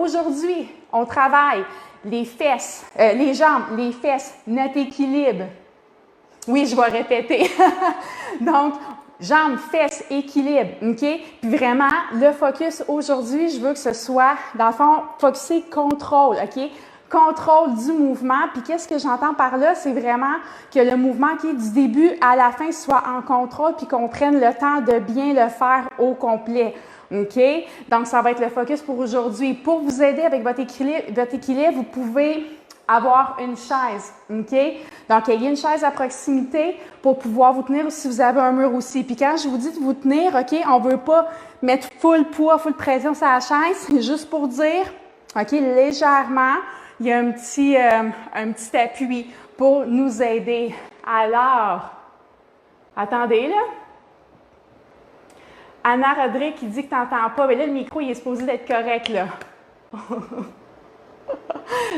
aujourd'hui, on travaille les fesses, les jambes, les fesses, notre équilibre. Oui, je vais répéter. Donc, jambes, fesses, équilibre, OK? Puis vraiment, le focus aujourd'hui, je veux que ce soit, dans le fond, focusé contrôle, OK? Contrôle du mouvement. Puis qu'est-ce que j'entends par là? C'est vraiment que le mouvement qui est du début à la fin soit en contrôle puis qu'on prenne le temps de bien le faire au complet. OK? Donc, ça va être le focus pour aujourd'hui. Pour vous aider avec votre équilibre, vous pouvez avoir une chaise. OK? Donc, ayez une chaise à proximité pour pouvoir vous tenir si vous avez un mur aussi. Puis quand je vous dis de vous tenir, OK, on ne veut pas mettre full poids, full pression sur la chaise. C'est juste pour dire, OK, légèrement, il y a un petit appui pour nous aider. Alors, attendez là. Anna Rodrigue qui dit que tu n'entends pas. Mais là, le micro, il est supposé d'être correct, là.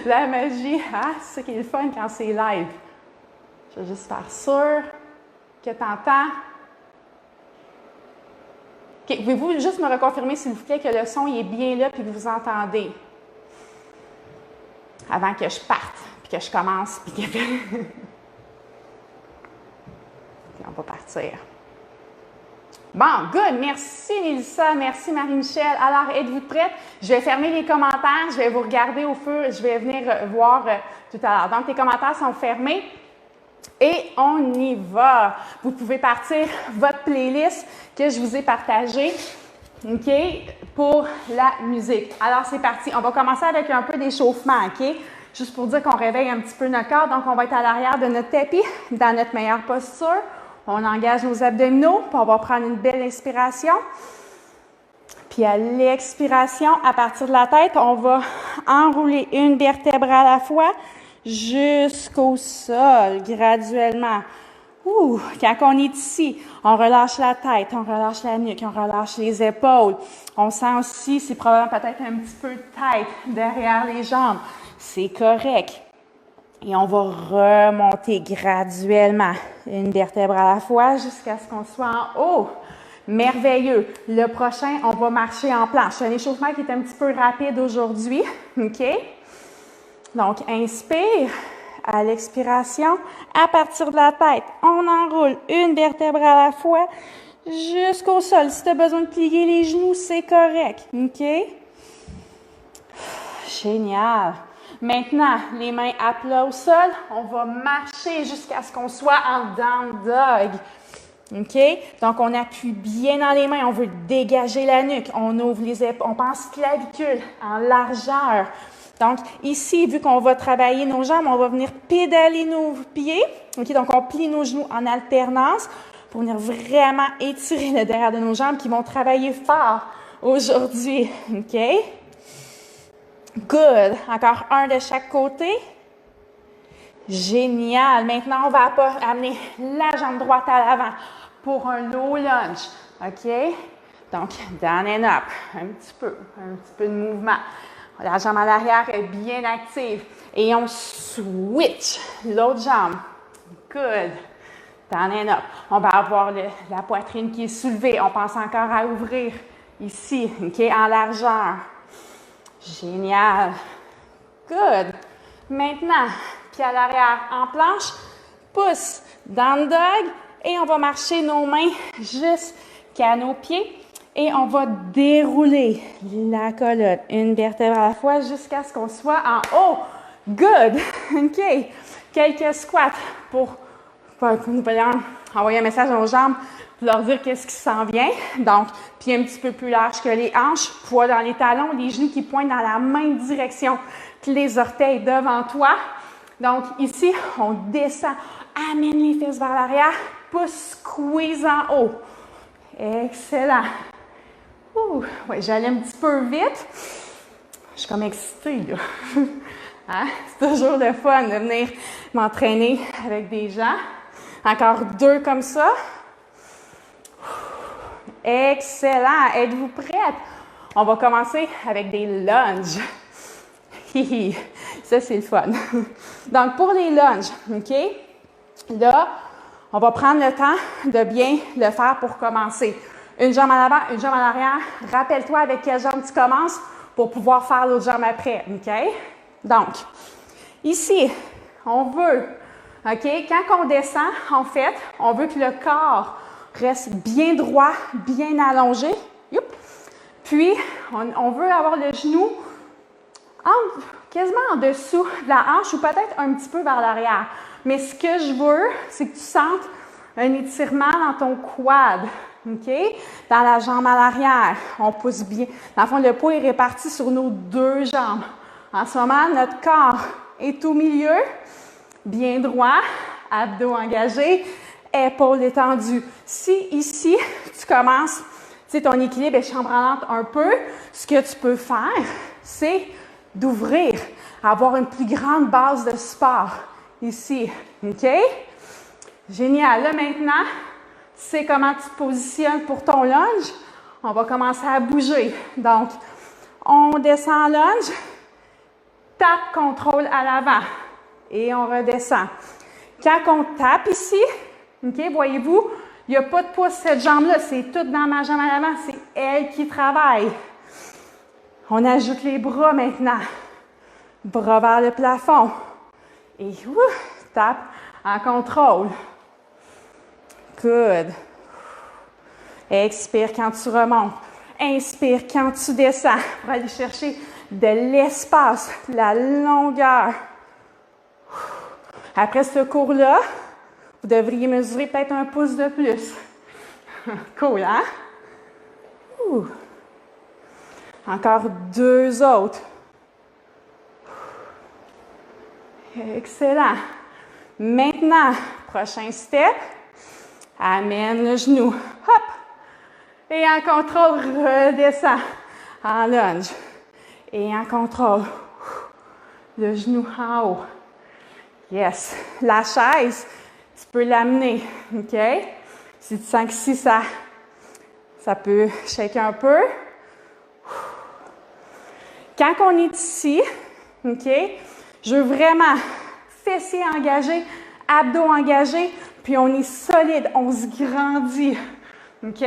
La magie, hein? C'est ça qui est le fun quand c'est live. Je vais juste faire sûr que tu entends. OK, pouvez-vous juste me reconfirmer, s'il vous plaît, que le son il est bien là et que vous entendez? Avant que je parte, puis que je commence, puis que... puis on va partir. Bon, good. Merci, Mélissa. Merci, Marie-Michel. Alors, êtes-vous prête? Je vais fermer les commentaires. Je vais vous regarder au fur. Je vais venir voir tout à l'heure. Donc, les commentaires sont fermés. Et on y va. Vous pouvez partir votre playlist que je vous ai partagée, OK, pour la musique. Alors, c'est parti. On va commencer avec un peu d'échauffement, OK? Juste pour dire qu'on réveille un petit peu notre corps. Donc, on va être à l'arrière de notre tapis, dans notre meilleure posture. On engage nos abdominaux, puis on va prendre une belle inspiration. Puis à l'expiration, à partir de la tête, on va enrouler une vertèbre à la fois jusqu'au sol, graduellement. Quand on est ici, on relâche la tête, on relâche la nuque, on relâche les épaules. On sent aussi, c'est probablement peut-être un petit peu de tête derrière les jambes. C'est correct. Et on va remonter graduellement, une vertèbre à la fois, jusqu'à ce qu'on soit en haut. Merveilleux. Le prochain, on va marcher en planche. C'est un échauffement qui est un petit peu rapide aujourd'hui. OK? Donc, inspire. À l'expiration, à partir de la tête, on enroule une vertèbre à la fois jusqu'au sol. Si tu as besoin de plier les genoux, c'est correct. OK? Génial. Maintenant, les mains à plat au sol, on va marcher jusqu'à ce qu'on soit en down dog. OK? Donc, on appuie bien dans les mains, on veut dégager la nuque, on ouvre les épaules, on pense clavicule en largeur. Donc, ici, vu qu'on va travailler nos jambes, on va venir pédaler nos pieds. OK? Donc, on plie nos genoux en alternance pour venir vraiment étirer le derrière de nos jambes qui vont travailler fort aujourd'hui. OK? Good. Encore un de chaque côté. Génial. Maintenant, on va amener la jambe droite à l'avant pour un low lunge. OK? Donc, down and up. Un petit peu de mouvement. La jambe à l'arrière est bien active. Et on switch l'autre jambe. Good. Down and up. On va avoir la poitrine qui est soulevée. On pense encore à ouvrir ici, OK, en largeur. Génial. Good. Maintenant, pied à l'arrière en planche, pouce, down dog, et on va marcher nos mains jusqu'à nos pieds et on va dérouler la colonne, une vertèbre à la fois jusqu'à ce qu'on soit en haut. Good. OK. Quelques squats pour nous envoyer un message à nos jambes pour leur dire qu'est-ce qui s'en vient. Donc, pied un petit peu plus large que les hanches, poids dans les talons, les genoux qui pointent dans la même direction que les orteils devant toi. Donc, ici, on descend, amène les fesses vers l'arrière, pousse, squeeze en haut. Excellent. Ouais, j'allais un petit peu vite. Je suis comme excitée, là. Hein? C'est toujours le fun de venir m'entraîner avec des gens. Encore 2 comme ça. Excellent. Êtes-vous prête? On va commencer avec des lunges. Ça, c'est le fun. Donc, pour les lunges, OK? Là, on va prendre le temps de bien le faire pour commencer. Une jambe en avant, une jambe en arrière. Rappelle-toi avec quelle jambe tu commences pour pouvoir faire l'autre jambe après, OK? Donc, ici, on veut, OK, quand on descend, en fait, on veut que le corps reste bien droit, bien allongé. Youp. Puis, on veut avoir le genou quasiment en dessous de la hanche ou peut-être un petit peu vers l'arrière. Mais ce que je veux, c'est que tu sentes un étirement dans ton quad, OK? Dans la jambe à l'arrière. On pousse bien. Dans le fond, le poids est réparti sur nos deux jambes. En ce moment, notre corps est au milieu, bien droit, abdos engagés, épaules étendues. Si ici, tu commences, tu sais, ton équilibre est chambranlante un peu, ce que tu peux faire, c'est d'ouvrir, avoir une plus grande base de support ici, OK? Génial. Là, maintenant, tu sais comment tu te positionnes pour ton lunge. On va commencer à bouger. Donc, on descend en lunge, tape, contrôle à l'avant et on redescend. Quand on tape ici, OK, voyez-vous, il n'y a pas de poids sur cette jambe-là, c'est tout dans ma jambe à l'avant, c'est elle qui travaille. On ajoute les bras maintenant. Bras vers le plafond. Et tape en contrôle. Good. Expire quand tu remontes. Inspire quand tu descends pour aller chercher de l'espace, de la longueur. Après ce cours-là, vous devriez mesurer peut-être un pouce de plus. Cool, hein? Encore deux autres. Excellent. Maintenant, prochain step. Amène le genou. Hop! Et en contrôle, redescend. En lunge. Et en contrôle. Le genou en haut. Yes. La chaise, tu peux l'amener. OK? Si tu sens qu'ici, ça peut shaker un peu. Quand on est ici, OK, je veux vraiment fessiers engagés, abdos engagés, puis on est solide, on se grandit. OK?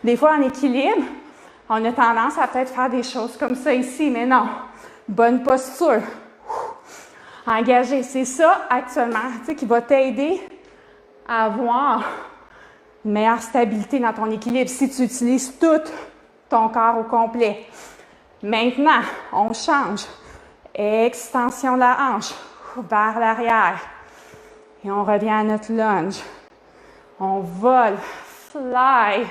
Des fois, en équilibre, on a tendance à peut-être faire des choses comme ça ici, mais non. Bonne posture. Engagé, c'est ça actuellement, tu sais, qui va t'aider à avoir une meilleure stabilité dans ton équilibre si tu utilises tout ton corps au complet. Maintenant, on change. Extension de la hanche vers l'arrière. Et on revient à notre lunge. On vole, fly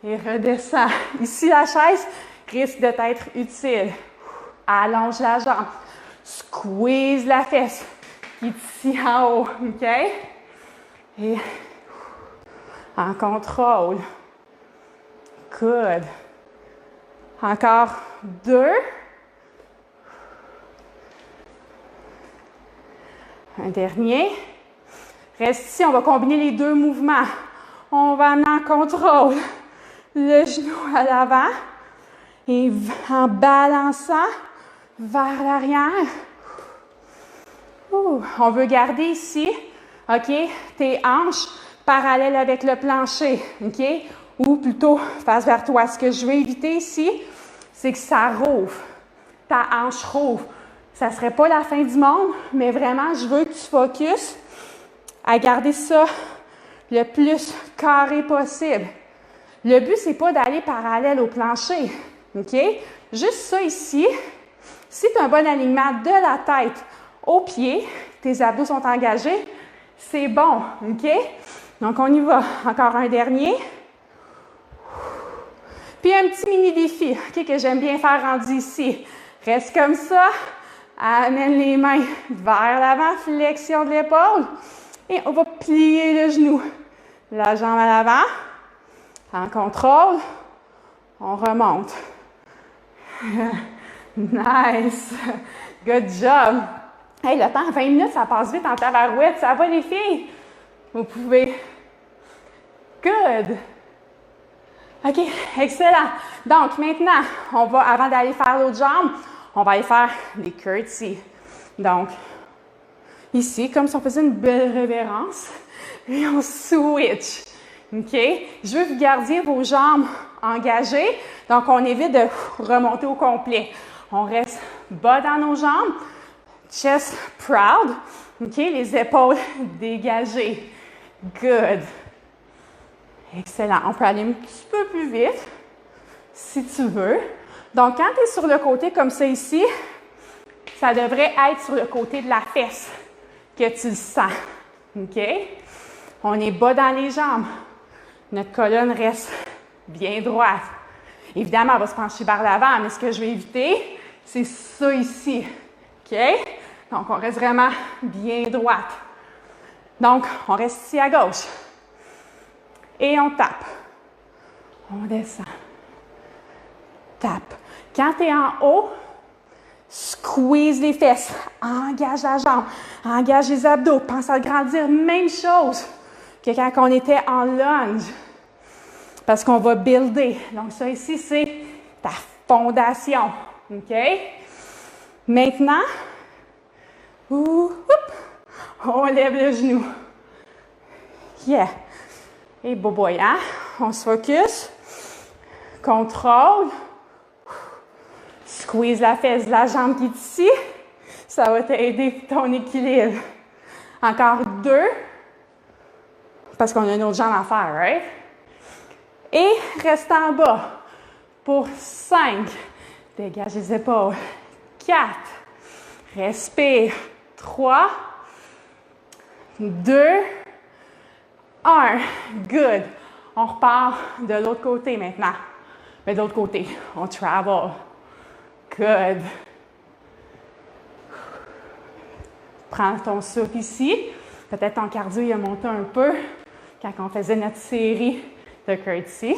et redescend. Ici, la chaise risque de t'être utile. Allonge la jambe. Squeeze la fesse. Ici en haut. OK? Et en contrôle. Good. Encore deux. Un dernier. Reste ici, on va combiner les deux mouvements. On va amener en contrôle le genou à l'avant et en balançant vers l'arrière. On veut garder ici, OK, tes hanches parallèles avec le plancher, OK? Ou plutôt face vers toi. Ce que je veux éviter ici, c'est que ça rouvre. Ta hanche rouvre. Ça ne serait pas la fin du monde, mais vraiment, je veux que tu focuses à garder ça le plus carré possible. Le but, c'est pas d'aller parallèle au plancher, OK? Juste ça ici. Si tu as un bon alignement de la tête aux pieds, tes abdos sont engagés, c'est bon, OK? Donc, on y va. Encore un dernier. Puis, un petit mini défi, OK, que j'aime bien faire rendu ici. Reste comme ça. Amène les mains vers l'avant, flexion de l'épaule. Et on va plier le genou. La jambe à l'avant. En contrôle. On remonte. Nice. Good job. Hey, le temps, 20 minutes, ça passe vite en tabarouette. Ça va, les filles? Vous pouvez. Good. OK, excellent. Donc, maintenant, on va, avant d'aller faire l'autre jambe, on va aller faire des curtsies. Donc, ici, comme si on faisait une belle révérence, et on switch. OK? Je veux que vous gardiez vos jambes engagé. Donc, on évite de remonter au complet. On reste bas dans nos jambes. Chest proud. OK? Les épaules dégagées. Good. Excellent. On peut aller un petit peu plus vite si tu veux. Donc, quand tu es sur le côté comme ça ici, ça devrait être sur le côté de la fesse que tu le sens. OK? On est bas dans les jambes. Notre colonne reste bien droite. Évidemment, on va se pencher vers l'avant, mais ce que je vais éviter, c'est ça ici. OK? Donc, on reste vraiment bien droite. Donc, on reste ici à gauche. Et on tape. On descend. Tape. Quand tu es en haut, squeeze les fesses. Engage la jambe. Engage les abdos. Pense à grandir. Même chose que quand on était en lunge. Parce qu'on va builder. Donc, ça ici, c'est ta fondation. OK? Maintenant, on lève le genou. Yeah. Et boboy, hein? On se focus. Contrôle. Squeeze la fesse de la jambe qui est ici. Ça va t'aider pour ton équilibre. Encore 2. Parce qu'on a une autre jambe à faire, right? Et reste en bas pour 5. Dégage les épaules. 4. Respire. 3. 2. 1. Good. On repart de l'autre côté maintenant. Mais de l'autre côté, on travel. Good. Prends ton souffle ici. Peut-être ton cardio il a monté un peu quand on faisait notre série de curtsy.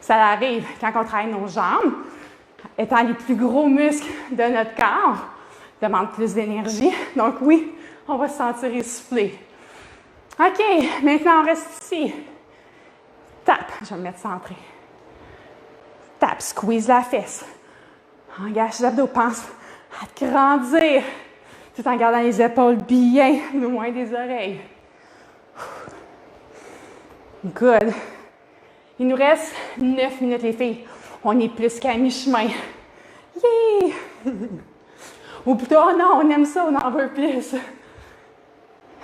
Ça arrive quand on travaille nos jambes, étant les plus gros muscles de notre corps, demande plus d'énergie. Donc oui, on va se sentir essoufflé. OK, maintenant on reste ici. Tape, je vais me mettre centré. Tape, squeeze la fesse. Engage les abdos, pense à te grandir, tout en gardant les épaules bien loin des oreilles. Good. Il nous reste 9 minutes, les filles. On est plus qu'à mi-chemin. Yeah! Ou plutôt, oh non, on aime ça, on en veut plus.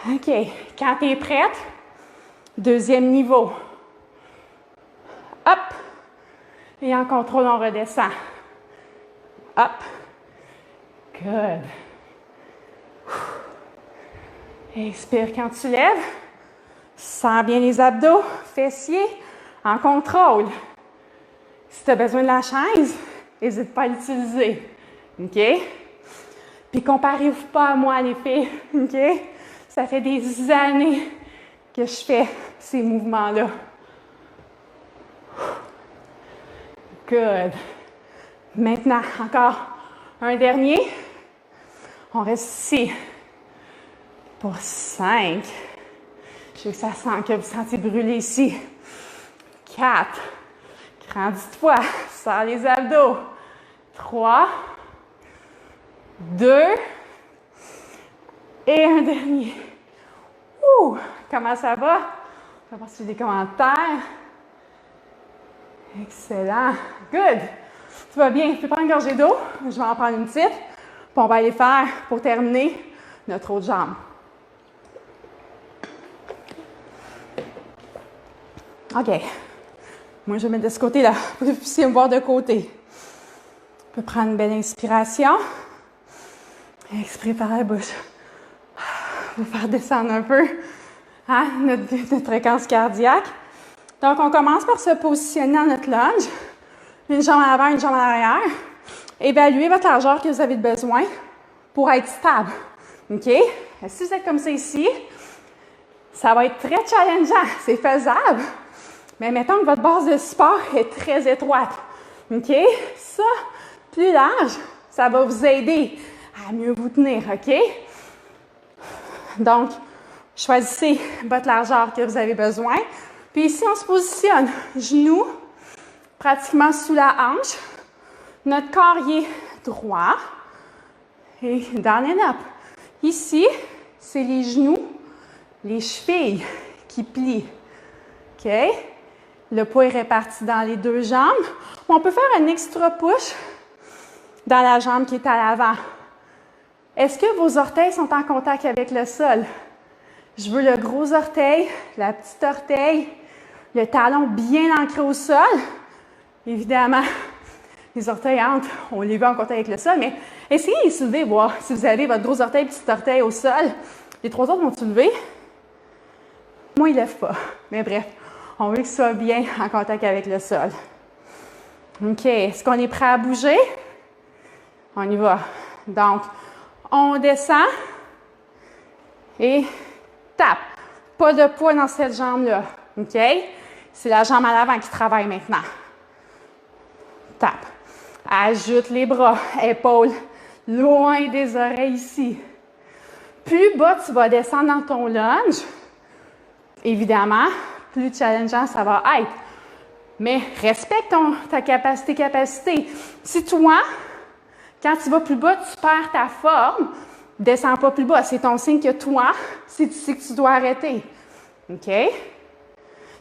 OK. Quand tu es prête, deuxième niveau. Hop. Et en contrôle, on redescend. Hop. Good. Expire quand tu lèves. Sens bien les abdos, fessiers, en contrôle. Si tu as besoin de la chaise, n'hésite pas à l'utiliser. OK? Puis comparez-vous pas à moi, les filles. OK? Ça fait des années que je fais ces mouvements-là. Good. Maintenant, encore un dernier. On reste ici pour 5. Je veux que ça sent, que vous sentez brûler ici. 4. Grandis-toi. Sors les abdos. 3. 2. Et un dernier. Comment ça va? On va voir si j'ai des commentaires. Excellent. Good. Tu vas bien. Tu peux prendre une gorgée d'eau. Je vais en prendre une petite. Puis on va aller faire, pour terminer, notre autre jambe. OK. Moi, je vais mettre de ce côté-là pour que vous puissiez me voir de côté. On peut prendre une belle inspiration. Expire par la bouche. On va faire descendre un peu notre fréquence cardiaque. Donc, on commence par se positionner dans notre lunge. Une jambe à l'avant, une jambe à l'arrière. Évaluez votre largeur que vous avez besoin pour être stable. OK? Si vous êtes comme ça ici, ça va être très challengeant. C'est faisable. Mais mettons que votre base de support est très étroite. OK? Ça, plus large, ça va vous aider à mieux vous tenir. OK? Donc, choisissez votre largeur que vous avez besoin. Puis ici, on se positionne. Genoux pratiquement sous la hanche. Notre corps y est droit. Et down and up. Ici, c'est les genoux, les chevilles qui plient. OK? Le poids est réparti dans les deux jambes. On peut faire un extra push dans la jambe qui est à l'avant. Est-ce que vos orteils sont en contact avec le sol? Je veux le gros orteil, la petite orteil, le talon bien ancré au sol. Évidemment, les orteils entrent, on les veut en contact avec le sol, mais essayez de les soulever, voir si vous avez votre gros orteil et petit orteil au sol. Les trois autres vont soulever. Moi, ils ne lèvent pas. Mais bref, on veut qu'ils soient bien en contact avec le sol. OK. Est-ce qu'on est prêt à bouger? On y va. Donc, on descend et tape. Pas de poids dans cette jambe-là. OK? C'est la jambe à l'avant qui travaille maintenant. Tape. Ajoute les bras, épaules loin des oreilles ici. Plus bas tu vas descendre dans ton lunge, évidemment, plus challengeant ça va être. Mais respecte ta capacité. Si toi, quand tu vas plus bas, tu perds ta forme, descends pas plus bas. C'est ton signe que toi, si tu sais que tu dois arrêter. OK?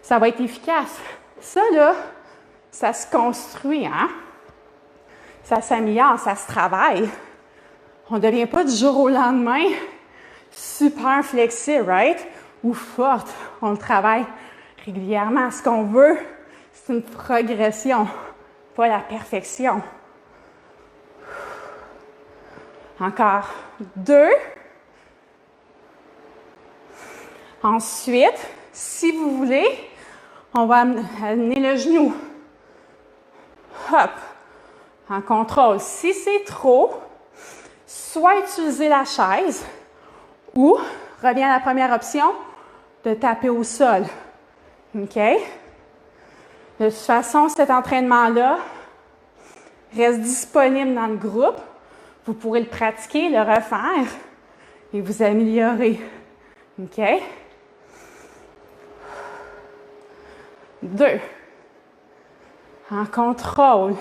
Ça va être efficace. Ça, là, ça se construit, hein? Ça s'améliore, ça se travaille. On ne devient pas du jour au lendemain super flexible, right? Ou forte. On le travaille régulièrement. Ce qu'on veut, c'est une progression, pas la perfection. Encore 2. Ensuite, si vous voulez, on va amener le genou. Hop. En contrôle. Si c'est trop, soit utiliser la chaise ou reviens à la première option de taper au sol. OK? De toute façon, cet entraînement-là reste disponible dans le groupe. Vous pourrez le pratiquer, le refaire et vous améliorer. OK? 2. En contrôle.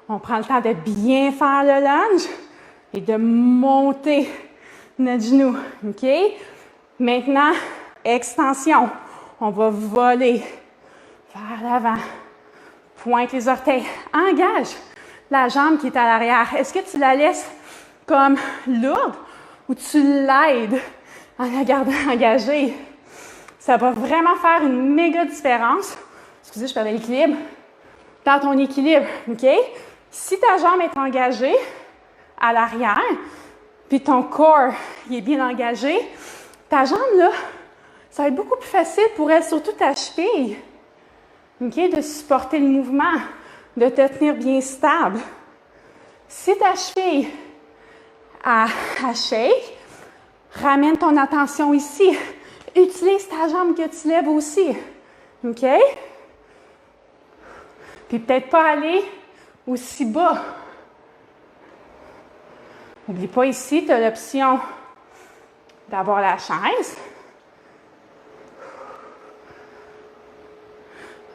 On prend le temps de bien faire le lunge et de monter notre genou. OK? Maintenant, extension. On va voler vers l'avant. Pointe les orteils. Engage la jambe qui est à l'arrière. Est-ce que tu la laisses comme lourde ou tu l'aides en la gardant engagée? Ça va vraiment faire une méga différence. Excusez, je perds l'équilibre. Dans ton équilibre. OK? Si ta jambe est engagée à l'arrière, puis ton corps il est bien engagé, ta jambe, là, ça va être beaucoup plus facile pour elle, surtout ta cheville, okay, de supporter le mouvement, de te tenir bien stable. Si ta cheville à shake, ramène ton attention ici. Utilise ta jambe que tu lèves aussi. OK? Puis peut-être pas aller aussi bas. N'oublie pas ici, tu as l'option d'avoir la chaise.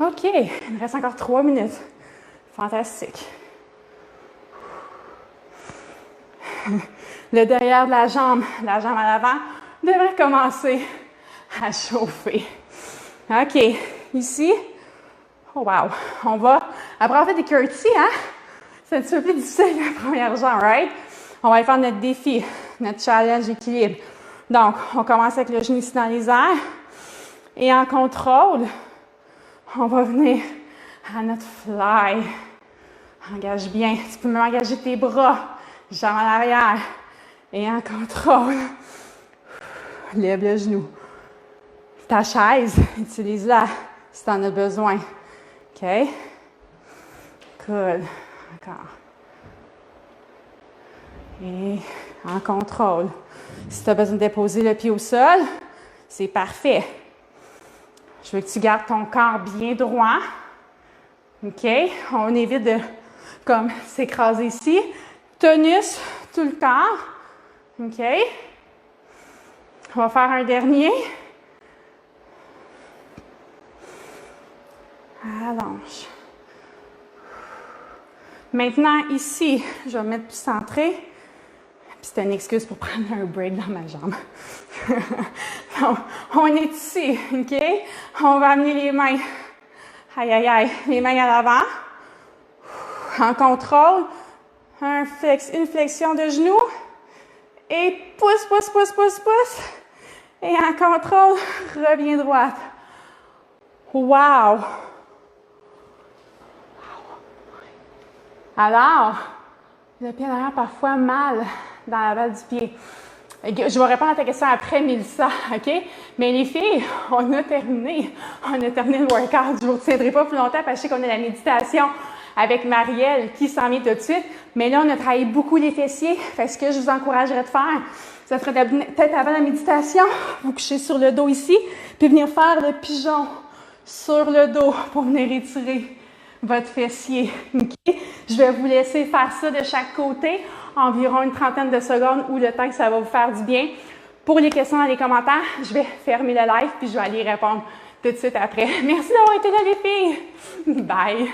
OK, il me reste encore 3 minutes. Fantastique. Le derrière de la jambe à l'avant, devrait commencer à chauffer. OK, ici. Oh wow! On va, après avoir fait des curtsies, hein? C'est un petit peu plus difficile que la première jambe, right? On va aller faire notre défi, notre challenge équilibre. Donc, on commence avec le genou ici dans les airs. Et en contrôle, on va venir à notre fly. Engage bien. Tu peux même engager tes bras, jambes en arrière. Et en contrôle, lève le genou. Ta chaise, utilise-la si tu en as besoin. OK? Cool. Encore. Et en contrôle. Si tu as besoin de déposer le pied au sol, c'est parfait. Je veux que tu gardes ton corps bien droit. OK? On évite de comme s'écraser ici. Tonus tout le corps. OK? On va faire un dernier. Allonge. Maintenant, ici, je vais me mettre plus centré. Puis c'est une excuse pour prendre un break dans ma jambe. Donc, on est ici, OK? On va amener les mains Aïe, aïe, aïe. Les mains à l'avant. En contrôle. Une flexion de genou. Et pousse, pousse, pousse, pousse, pousse. Et en contrôle, reviens droite. Wow! Alors, le pied en arrière parfois mal dans la balle du pied. Je vais répondre à ta question après, Mélissa, OK? Mais les filles, on a terminé. On a terminé le workout. Je ne vous retiendrai pas plus longtemps parce que je sais qu'on a la méditation avec Marielle qui s'en vient tout de suite. Mais là, on a travaillé beaucoup les fessiers. Fait que ce que je vous encouragerais de faire, ça serait peut-être avant la méditation, vous couchez sur le dos ici, puis venir faire le pigeon sur le dos pour venir étirer votre fessier. Okay? Je vais vous laisser faire ça de chaque côté, environ une trentaine de secondes ou le temps que ça va vous faire du bien. Pour les questions dans les commentaires, je vais fermer le live puis je vais aller y répondre tout de suite après. Merci d'avoir été là les filles. Bye!